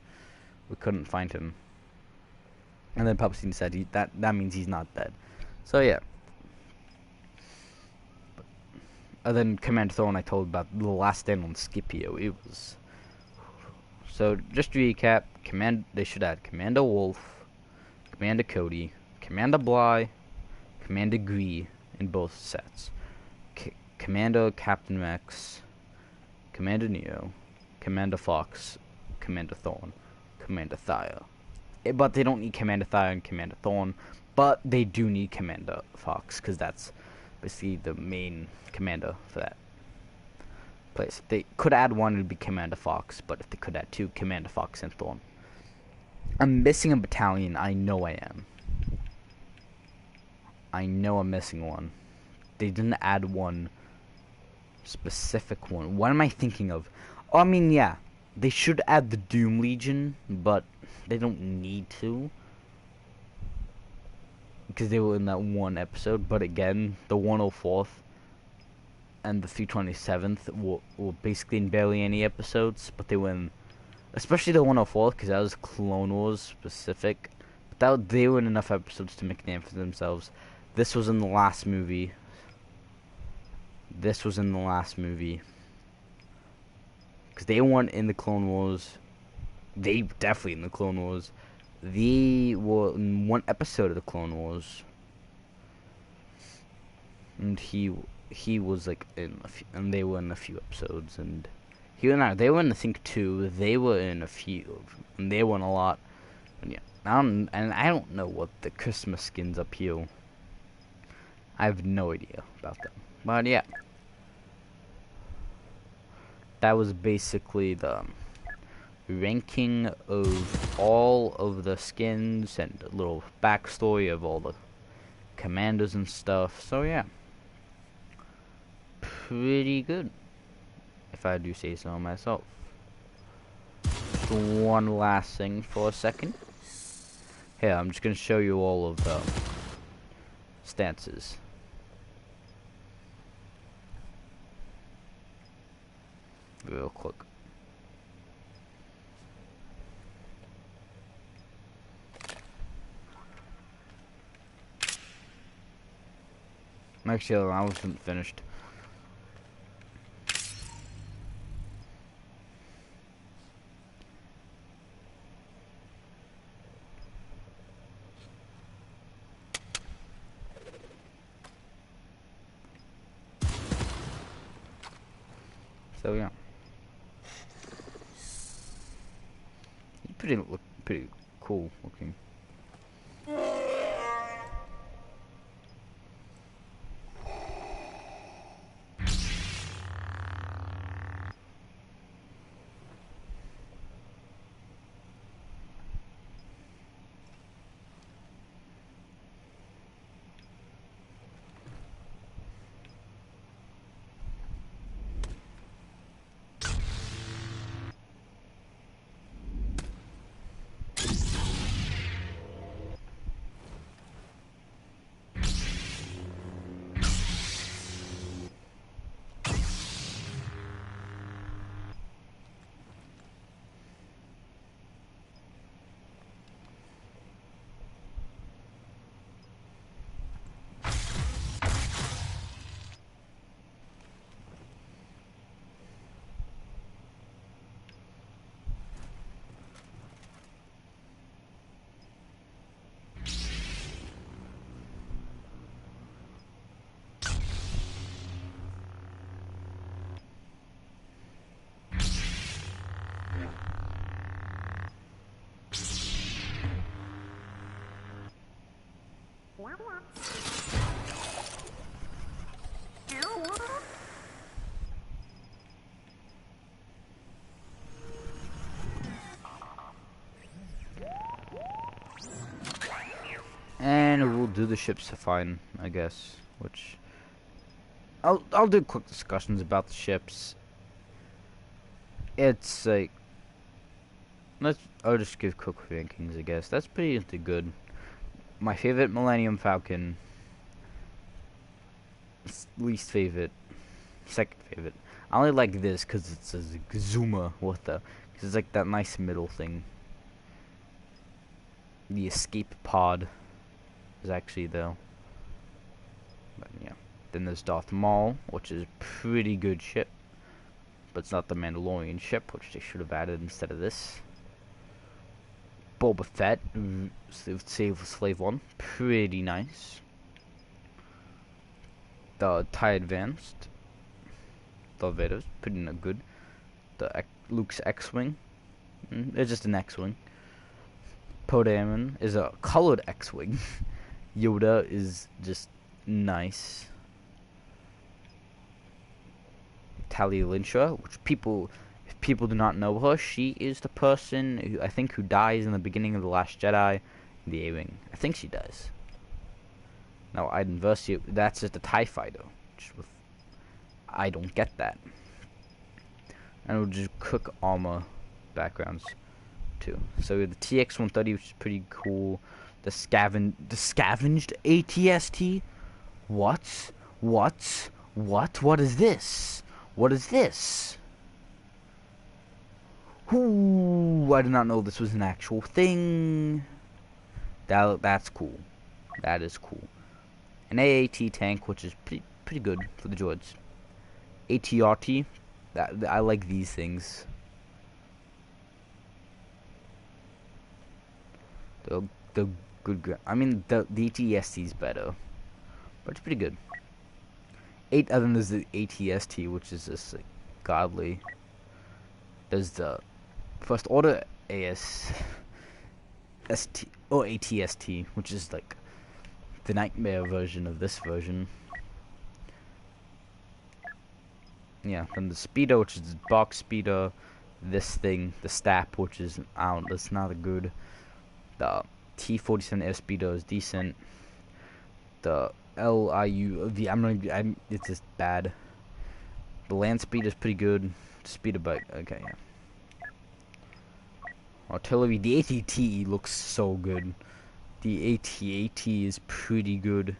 We couldn't find him, and then Palpatine said that means he's not dead. So yeah. And then Commander Thorn, I told about the last stand on Scipio. It was... So just to recap, they should add Commander Wolf, Commander Cody, Commander Bly, Commander Gree in both sets, Commander Captain Rex, Commander Neo, Commander Fox, Commander Thorn, Commander Thyre. But they don't need Commander Thyre and Commander Thorn, but they do need Commander Fox, because that's basically the main commander for that place. If they could add one, it would be Commander Fox, but if they could add two, Commander Fox and Thorn. I'm missing a battalion, I know I am. I know I'm missing one. They didn't add one specific one. What am I thinking of? Oh, I mean, yeah. They should add the Doom Legion, but they don't need to. Because they were in that one episode. But again, the 104th and the 327th were basically in barely any episodes. But they were in... Especially the 104th, because that was Clone Wars specific. But they were in enough episodes to make a name for themselves. This was in the last movie. This was in the last movie. Because they weren't in the Clone Wars. They definitely in the Clone Wars. They were in one episode of the Clone Wars. And he was like in a few, and they were in a few episodes. And they were in I think 2. They were in a few, and they were in a lot. And yeah, I don't know what the Christmas skins up here. I have no idea about them. But yeah. That was basically the ranking of all of the skins and a little backstory of all the commanders and stuff. So yeah. Pretty good, if I do say so myself. Just one last thing for a second. Here, I'm just going to show you all of the stances. Real quick. Actually, I wasn't finished. So yeah, he's pretty cool looking. And we'll do the ships fine, I guess. Which I'll do quick discussions about the ships. It's like I'll just give quick rankings, I guess. That's pretty good. My favorite Millennium Falcon. Least favorite. Second favorite. I only like this because it's a Zuma. What the? Because it's like that nice middle thing. The escape pod is actually though. But yeah. Then there's Darth Maul, which is a pretty good ship. But it's not the Mandalorian ship, which they should have added instead of this. Boba Fett, Slave 1, pretty nice. The TIE Advanced, Darth Vader's pretty good. The Luke's X-Wing, it's just an X-Wing. Poe Dameron is a colored X-Wing. Yoda is just nice. Talia Linsha, which if people do not know her, she is the person who I think who dies in the beginning of The Last Jedi in the A-Wing. I think she does. Now, I'd inverse you. That's just a TIE fighter. I don't get that. And we'll just cook armor backgrounds too. So the TX-130, which is pretty cool. The scavenged ATST. What? What is this? What is this? Ooh, I did not know this was an actual thing. That's cool. That is cool. An AAT tank, which is pretty good for the droids. ATRT, I like these things. The good. I mean the ATST is better, but it's pretty good. 8 of them is the ATST, which is just like godly. There's the First Order ATST, which is like the nightmare version of this version. Yeah, then the Speeder, which is the box Speeder. This thing, the Stap, which is that's not a good. The T-47 Air Speeder is decent. The LIU, it's just bad. The Land Speed is pretty good. Speeder bike, okay, yeah. Artillery, the ATT looks so good. The AT-AT is pretty good.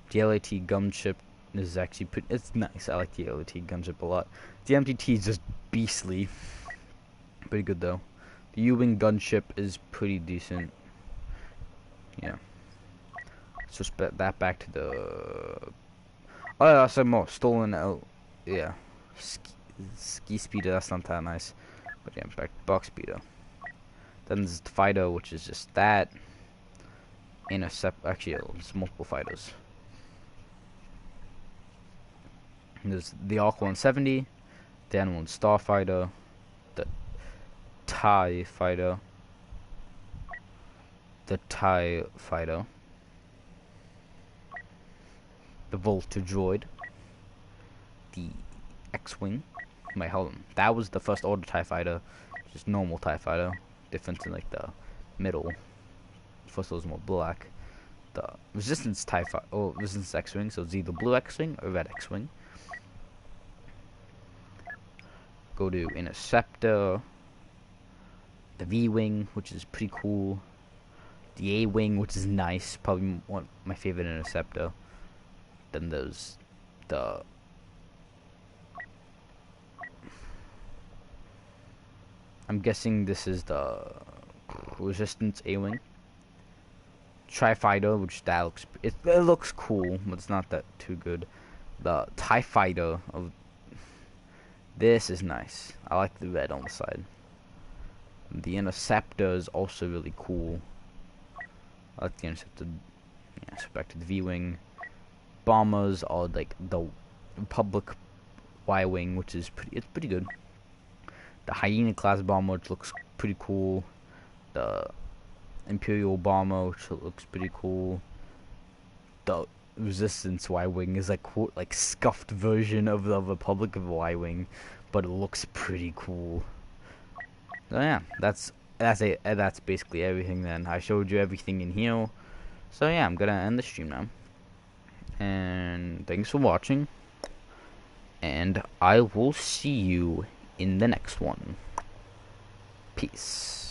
The LAT gunship is actually it's nice. I like the LAT gunship a lot. The MTT is just beastly. Pretty good though. The U-Wing gunship is pretty decent. Yeah. So that back to the. Oh yeah, some more stolen yeah. Ski speeder. That's not that nice. But yeah, back to box speeder. Then there's the Fido, which is just that. Actually, there's multiple Fidos. There's the ARC 170, the N1 Starfighter, the TIE Fighter, the TIE Fighter, the Volta Droid, the X-Wing. Wait, hold on. That was the first order TIE Fighter, just normal TIE Fighter. Difference in like the middle. First one was more black. The Resistance TIE Fighter, or Resistance X-Wing, so it's either blue X-Wing or red X-Wing. Go to Interceptor, the V-Wing, which is pretty cool, the A-Wing, which is nice, probably one of my favorite Interceptor. Then there's the I'm guessing this is the Resistance A-Wing. Tri-Fighter, which that looks it looks cool, but it's not that too good. The TIE Fighter of this is nice. I like the red on the side. The Interceptor is also really cool. I like the Interceptor. Yeah, so back to the V-Wing. Bombers are like the Republic Y-Wing, which is pretty good. The Hyena class bomber, which looks pretty cool. The Imperial bomber, which looks pretty cool. The Resistance Y-Wing is like scuffed version of the Republic of Y-Wing, but it looks pretty cool. So yeah, that's basically everything. Then I showed you everything in here. So yeah, I'm gonna end the stream now. And thanks for watching. And I will see you in the next one. Peace.